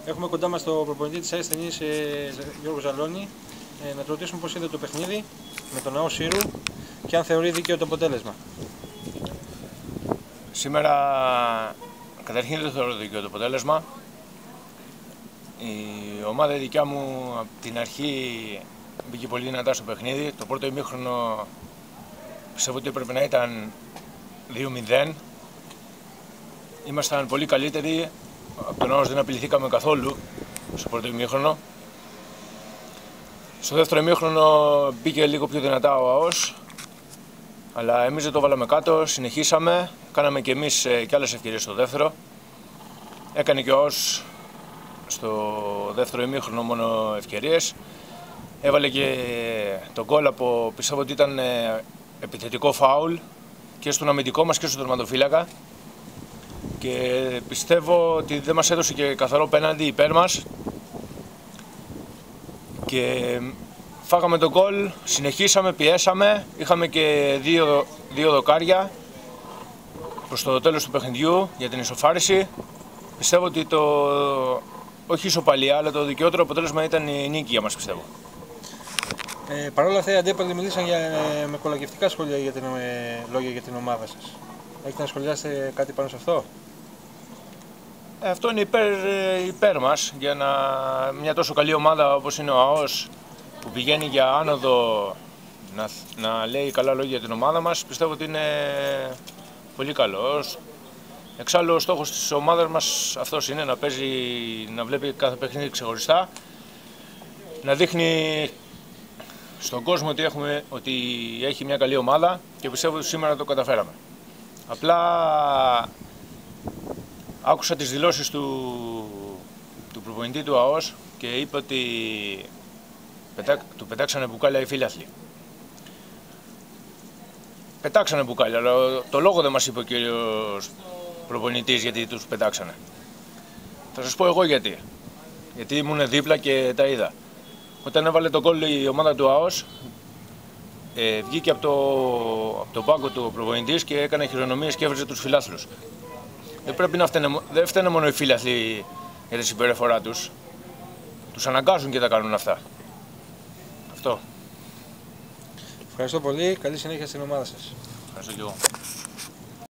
Έχουμε κοντά μας τον προπονητή της ΑΕΣ Τενής, Γιώργο Ζαλώνη, να του ρωτήσουμε πώς είδε το παιχνίδι με τον ΑΟ Σύρου και αν θεωρεί δίκαιο το αποτέλεσμα. Σήμερα καταρχήν δεν θεωρώ δίκαιο το αποτέλεσμα. Η ομάδα δικιά μου από την αρχή μπήκε πολύ δυνατά στο παιχνίδι. Το πρώτο ημίχρονο πιστεύω ότι έπρεπε να ήταν 2-0. Ήμασταν πολύ καλύτεροι. Από τον ΑΟΣ δεν απειληθήκαμε καθόλου στο πρώτο ημίχρονο. Στο δεύτερο ημίχρονο μπήκε λίγο πιο δυνατά ο ΑΟΣ, αλλά εμείς δεν το βάλαμε κάτω, συνεχίσαμε, κάναμε και εμείς και άλλες ευκαιρίες στο δεύτερο. Έκανε και ο ΑΟΣ στο δεύτερο ημίχρονο μόνο ευκαιρίες. Έβαλε και τον γκολ από, πιστεύω ότι ήταν επιθετικό φάουλ και στον αμυντικό μας και στον τερματοφύλακα. Και πιστεύω ότι δεν μας έδωσε και καθαρό πέναντι υπέρ μας. Και φάγαμε τον γκολ, συνεχίσαμε, πιέσαμε, είχαμε και δύο δοκάρια προς το τέλος του παιχνιδιού για την ισοφάριση. Πιστεύω ότι όχι ισοπαλία, αλλά το δικαιότερο αποτέλεσμα ήταν η νίκη για μας, πιστεύω. Παρ' όλα αυτά οι αντίπαλοι μιλήσαν με κολακευτικά σχόλια λόγια για την ομάδα σας. Έχετε να σχολιάσετε κάτι πάνω σε αυτό? Αυτό είναι υπέρ μας, για μια τόσο καλή ομάδα όπως είναι ο ΑΟΣ, που πηγαίνει για άνοδο, να λέει καλά λόγια για την ομάδα μας, πιστεύω ότι είναι πολύ καλό. Εξάλλου ο στόχος της ομάδας μας αυτός είναι, να βλέπει κάθε παιχνίδι ξεχωριστά, να δείχνει στον κόσμο ότι έχει μια καλή ομάδα, και πιστεύω ότι σήμερα το καταφέραμε. Απλά άκουσα τις δηλώσεις του προπονητή του ΑΟΣ και είπε ότι του πετάξανε μπουκάλια οι φίλαθλοι. Πετάξανε μπουκάλια, αλλά το λόγο δεν μας είπε ο κύριος προπονητής γιατί τους πετάξανε. Θα σας πω εγώ γιατί. Γιατί ήμουν δίπλα και τα είδα. Όταν έβαλε το γκολ η ομάδα του ΑΟΣ, βγήκε από το πάγκο του προπονητής και έκανε χειρονομίες και έβριζε τους φιλάθλους. Δεν φταίνε μόνο οι φίλαθλοι για τη συμπεριφορά τους. Τους αναγκάζουν και τα κάνουν αυτά. Αυτό. Ευχαριστώ πολύ. Καλή συνέχεια στην ομάδα σας. Ευχαριστώ και εγώ.